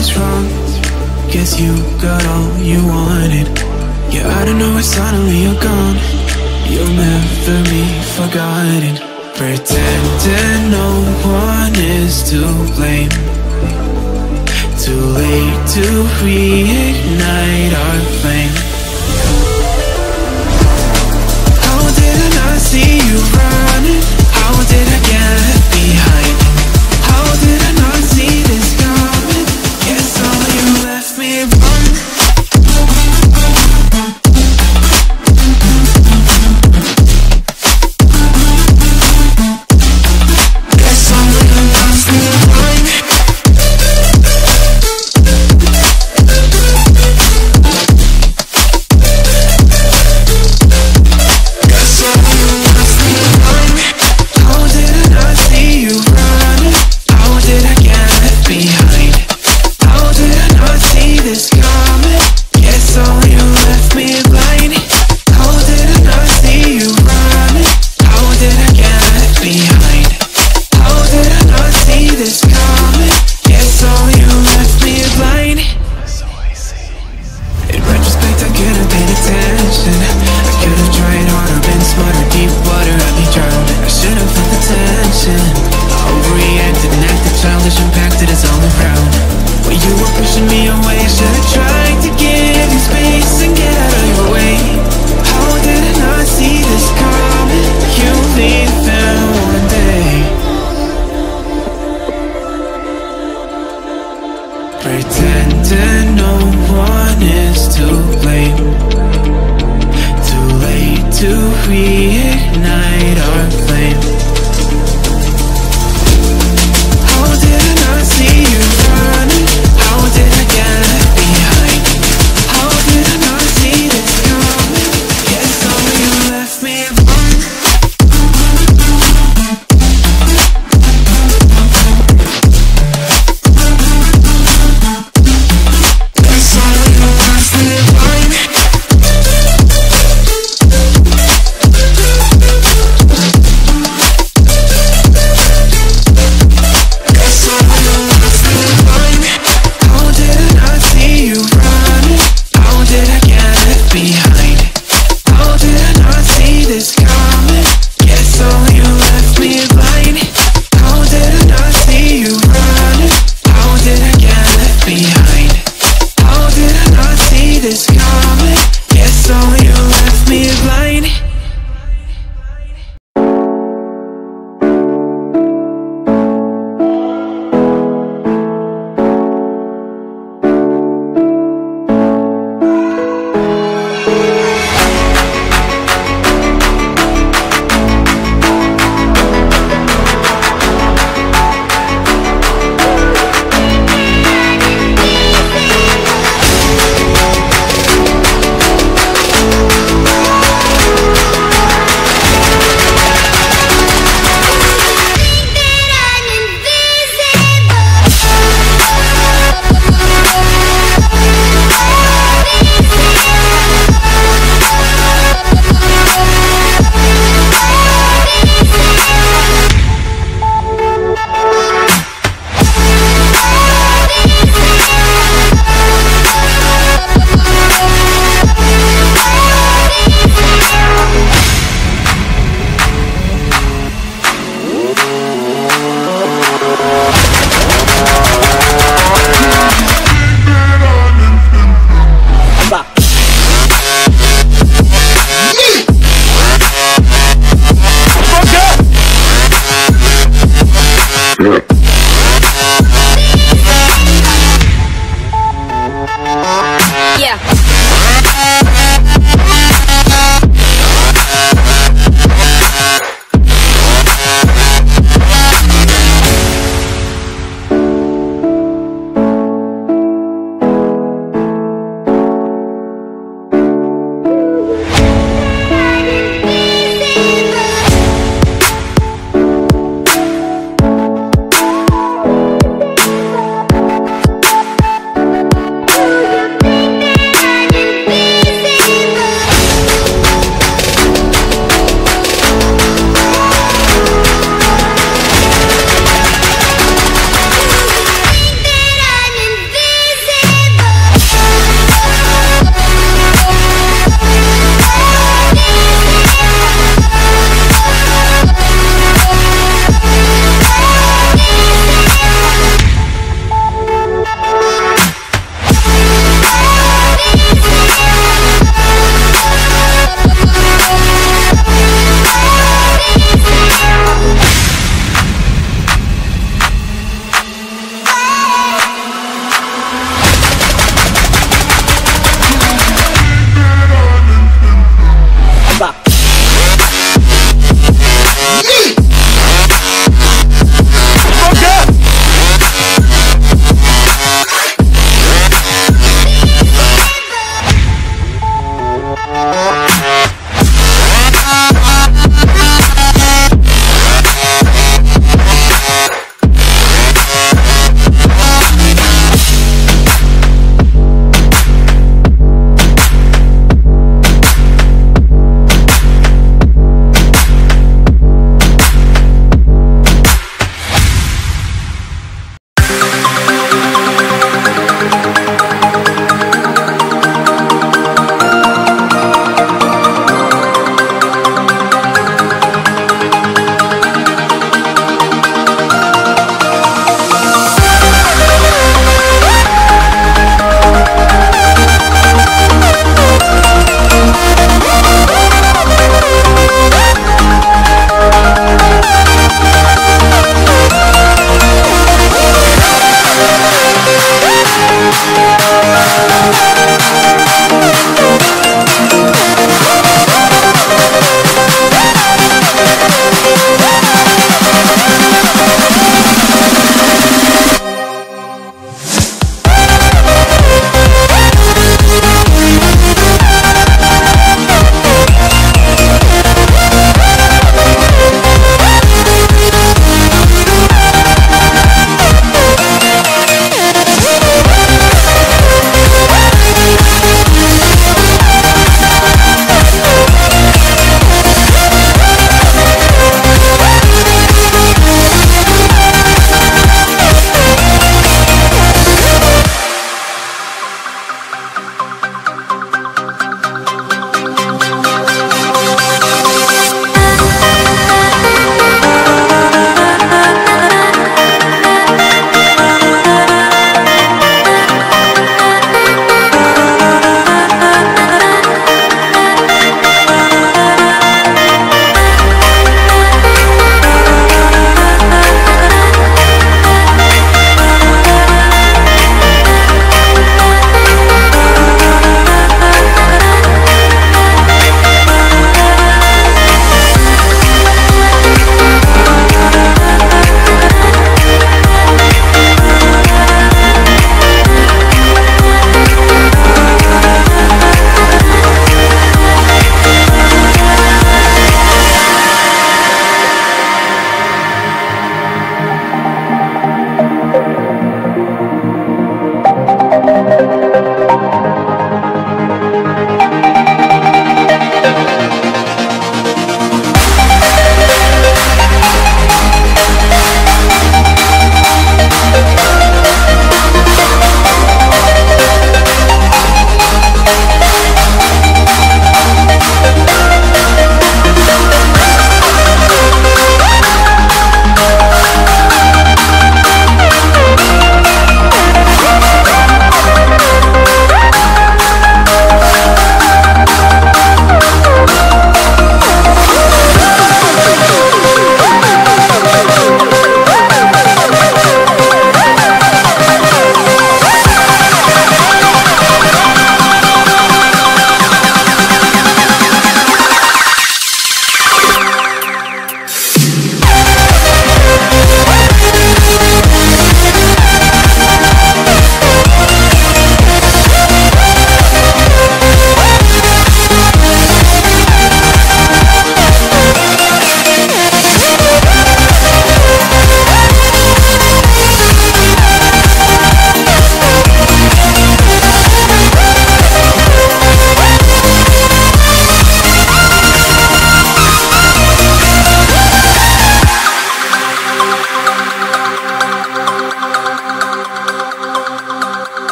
was wrong. Guess you got all you wanted. Yeah, I don't know why suddenly you're gone. You'll never be forgotten. Pretending no one is to blame. Too late to reignite our flame. How did I not see you running? How did I get behind? How did I not see this coming? Guess all you left me run. Guess all you left me run. Guess all you left me run. How did I not see you running? How did I get behind? How did I not see this coming? Guess all you left me blind. How did I not see you running? How did I get behind? How did I not see this coming? Guess all you left me blind. In retrospect, I could have paid attention. I could have tried harder, been smarter. Deep water, I'd be drowned. I should have felt the tension. I overreacted and acted childish, impacted us all around. When you were pushing me away, I should have tried to give you space and get out of your way. How did I not see this coming? You'll leave there one day. Pretending no one is to blame. Too late to reignite our flame. How did I not see you running? How did I get behind? How did I not see this coming? Guess all you left me run. Guess all you left me blind.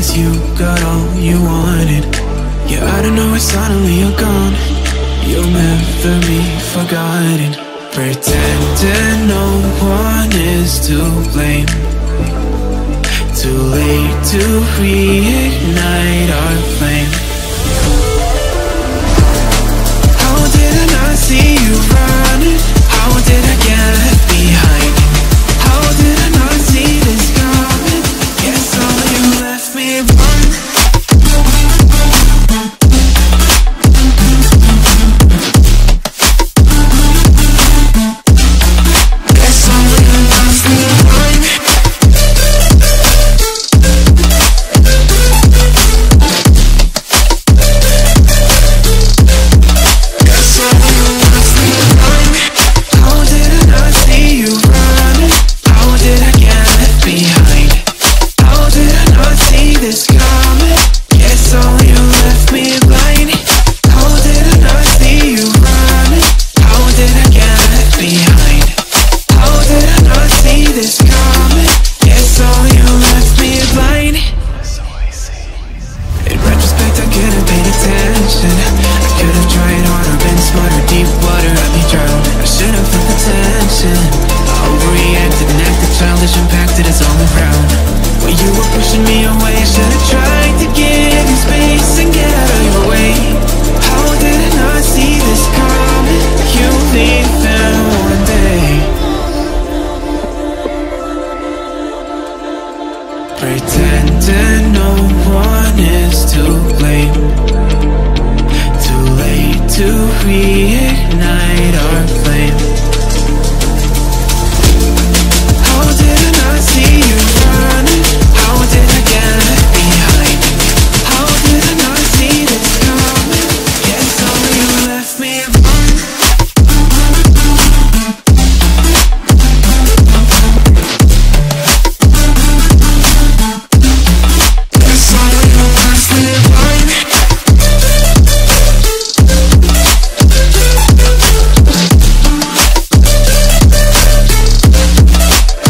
guess you got all you wanted. Yeah, I don't know why suddenly you're gone. You'll never be forgotten. Pretending no one is to blame. Too late to reignite our flame. How did I not see you running? How did I get left behind? How did I not see this coming? Guess all you left me blind. Guess all you left me blind. Guess all you left me blind. How did I not see you running? How did I get left behind? How did I not see this coming? Guess all you left me blind. How did I not see you running? How did I get left behind? How did I not see this coming? Guess all you left me blind. In retrospect, I couldn't pay attention. I could have tried harder, been smarter. Deep water, I'd be drowned. I should have felt the tension. I overreacted and acted childish, impacted us all around. When you were pushing me away, I should have tried to give you space and get out of your way. How did I not see this coming? You leaving one day. Pretending no one is to blame. Too late to reignite our flame. How did I not see you running? How did I get left behind? How did I not see this coming? Guess all you left me blind. Guess all you left me blind.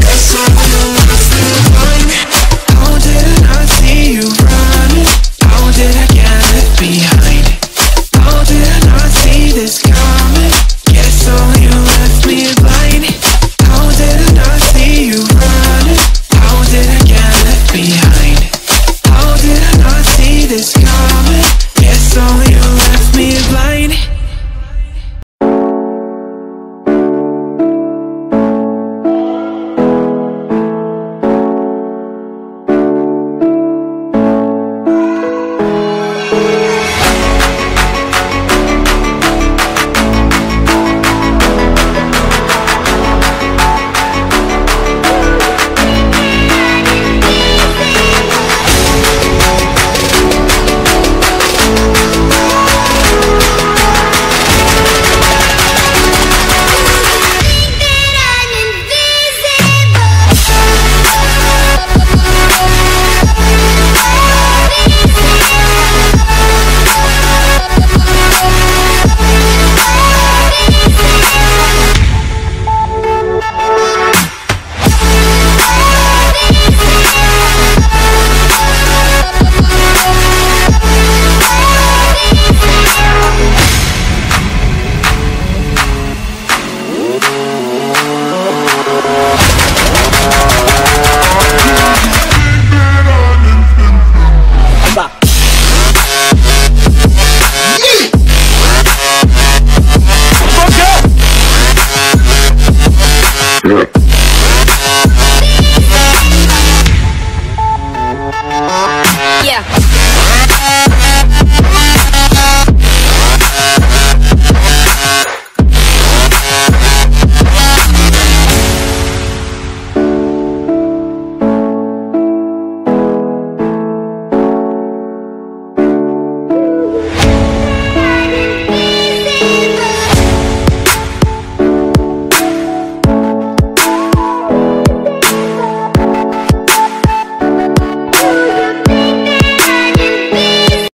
Guess all you left me blind. How did I not see you running? How did I get left behind? How did I not see this coming? Guess all you left me blind. How did I not see you running? How did I get left behind? How did I not see this coming? Guess all you left me blind. Yeah.